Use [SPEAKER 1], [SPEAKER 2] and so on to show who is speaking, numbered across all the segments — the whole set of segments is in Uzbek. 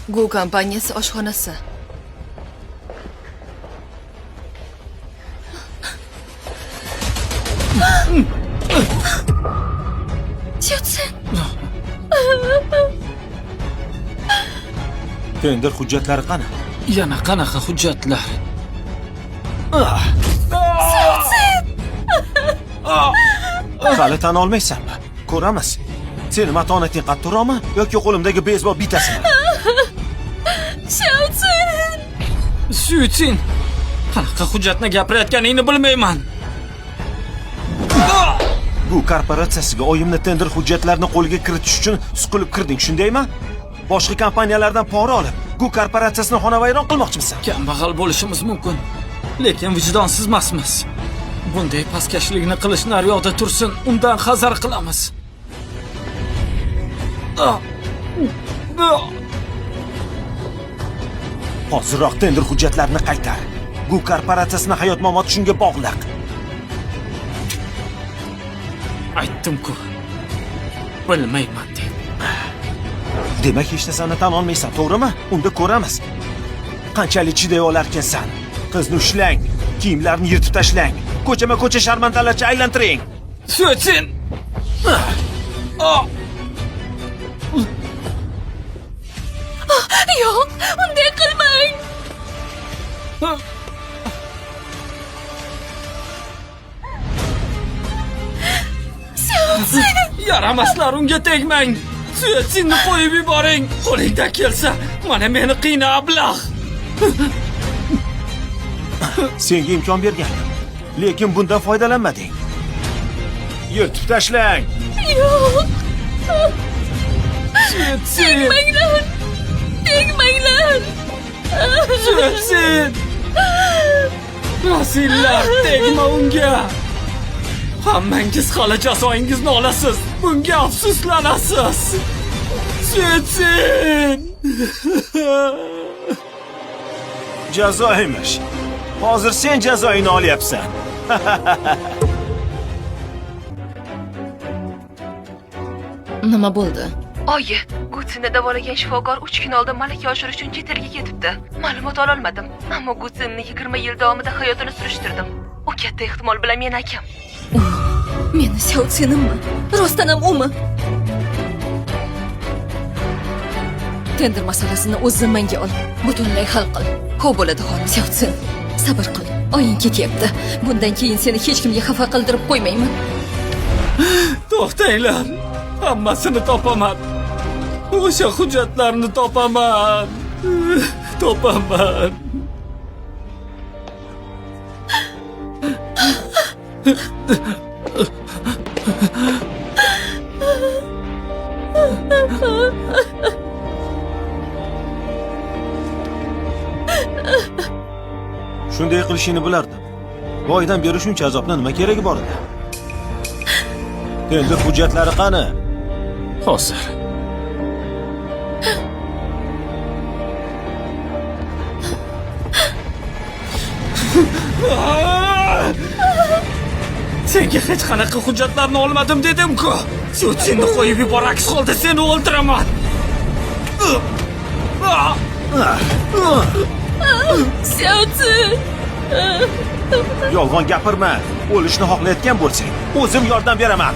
[SPEAKER 1] Gu kompaniyasi oshxonasi. Xiaochen.
[SPEAKER 2] Tender hujjatlari qani?
[SPEAKER 3] Yana qanaqa hujjatlar?
[SPEAKER 2] Hali tan olmaysanmi? Ko'ramiz. Seni matonating qattiqroqmi yoki qo'limdagi beysbol bitasimi?
[SPEAKER 1] Xiaochen.
[SPEAKER 3] Suyutin. Qanaqa hujjatni gapirayotganingni bilmayman.
[SPEAKER 2] Bu korporatsiyasiga oyimni tender hujjatlarini qo'lga kiritish uchun suqilib kirding, shundaymi? Boshqa kompaniyalardan pora olib, bu korporatsiyasini xonavayron qilmoqchimisan?
[SPEAKER 3] Kambag'al bo'lishimiz mumkin, lekin vijdonsiz emasmiz. Bunday pastkashlikni qilish naryoqda tursin, undan hazar qilamiz.
[SPEAKER 2] Hozirroq tender hujjatlarini qaytar. Bu korporatsiyasini hayot-mamot shunga bog'liq.
[SPEAKER 3] Aytdim-ku. Bilmayman deb.
[SPEAKER 2] Demak, hech narsani tan olmaysan, to'g'rimi? Unda ko'ramiz. Qanchalik chiday olarkansan. Qizni ushlang, kiyimlarini yirtib tashlang, ko'chama-ko'cha sharmandalarcha aylantiring.
[SPEAKER 3] Suyutin.
[SPEAKER 1] Yo'q, unday qilmang.
[SPEAKER 3] Yaramaslar, unga tegmang. Suyutinni qo'yib yuboring. Qo'lingdan kelsa, mana meni qiyna ablah.
[SPEAKER 2] Senga imkon bergandim, lekin bundan foydalanmading. Yirtib tashlang.
[SPEAKER 1] Yo'q.
[SPEAKER 3] Suyutin.
[SPEAKER 1] Tegmanglar.
[SPEAKER 3] Suyutin. Rasillar, tegma unga. Hammangiz hali jazoingizni olasiz. Bunga afsuslanasiz. Suyutin.
[SPEAKER 2] Jazoymish. Hozir sen jazoingni olyapsan.
[SPEAKER 1] Nima bo'ldi?
[SPEAKER 4] Oyi, Gutsini davolagan shifokor 3 kun oldin malaka oshirish uchun chet elga ketibdi. Ma'lumot ola olmadim, ammo Gutsinni 20 yil davomida hayotini surishtirdim. U katta ehtimol bilan meni akam.
[SPEAKER 1] Meni Xiaochenimmi? Rostdan ham umi? Tender masalasini o'z zimmangga ol. Butunlay hal qil. Xo'p bo'ladi, xolos. Xiaochen, sabr qil. Oying ketyapti. Bundan keyin seni hech kimga xafa qildirib qo'ymayman.
[SPEAKER 3] To'xtanglar. Hammasini topaman. O'sha hujjatlarni topaman. Topaman.
[SPEAKER 2] Shunday qilishini bilardim. Boydan beri shuncha azobni nima keragi bor edi? Endi hujjatlari qani?
[SPEAKER 3] Hozir. Senga hech qanaqa hujjatlarni olmadim dedim-ku. Suyutinni qo'yib yubor, aks holda seni o'ldiraman.
[SPEAKER 1] Xiaochen.
[SPEAKER 2] Yolg'on gapirma. O'lishni xohlayotgan bo'lsang, o'zim yordam beraman.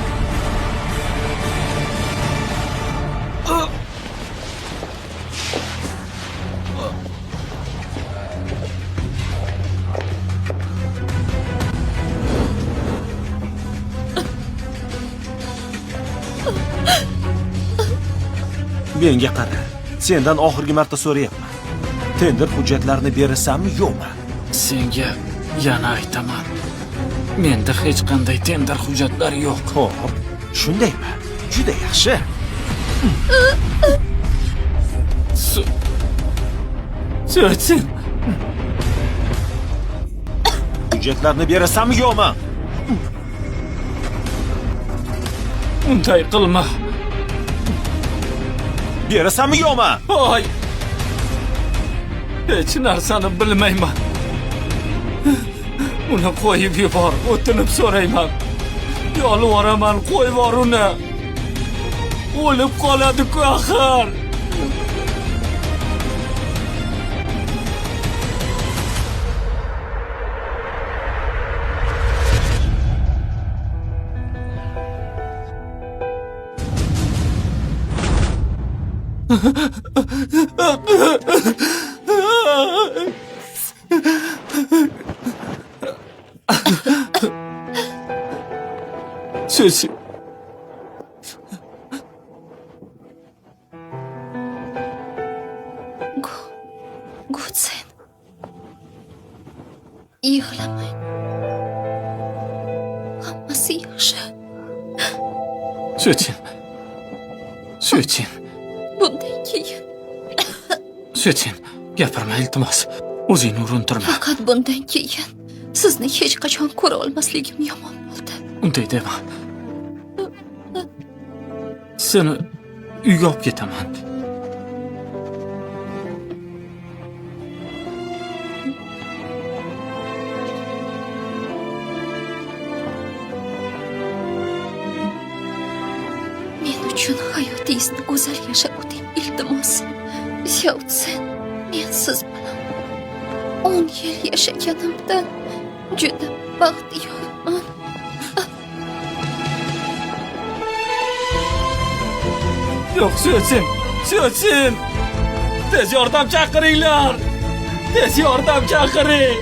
[SPEAKER 2] Menga qara. Sendan oxirgi marta so'rayapman. Tender hujjatlarini berasanmi, yo'qmi?
[SPEAKER 3] Senga yana aytaman. Menda hech qanday tender hujjatlari yo'q.
[SPEAKER 2] Xo'p, shundaymi? Juda yaxshi.
[SPEAKER 3] Suyutin.
[SPEAKER 2] Hujjatlarni berasanmi, yo'qmi?
[SPEAKER 3] Unday qilma.
[SPEAKER 2] Berasanmi, yo'qmi?
[SPEAKER 3] Voy. Hech narsani bilmayman. Uni qo'yib yubor, o'tinib so'rayman. Yolvoraman, qo'yib yubor uni. O'lib qoladi-ku axir. Susi.
[SPEAKER 1] Gutsen. Yig'lamang. Hammasi yaxshi.
[SPEAKER 3] Suchin. Suchin.
[SPEAKER 1] Bundan keyin
[SPEAKER 3] Suchin, gapirma iltimos. O'zingni urintirma.
[SPEAKER 1] faqat bundan keyin sizni hech qachon ko'ra olmasligim yomon bo'ldi.
[SPEAKER 3] Unday dema. Seni uyga olib ketaman.
[SPEAKER 1] Men uchun hayotingizni go'zal yashab o'ting, iltimos. Xiaotsen, men siz bilan 10 yil yashaganimdan juda baxtiyorman.
[SPEAKER 3] Yo'q, Suchin. Suchin. Tez yordam chaqiringlar. Tez yordam chaqiring.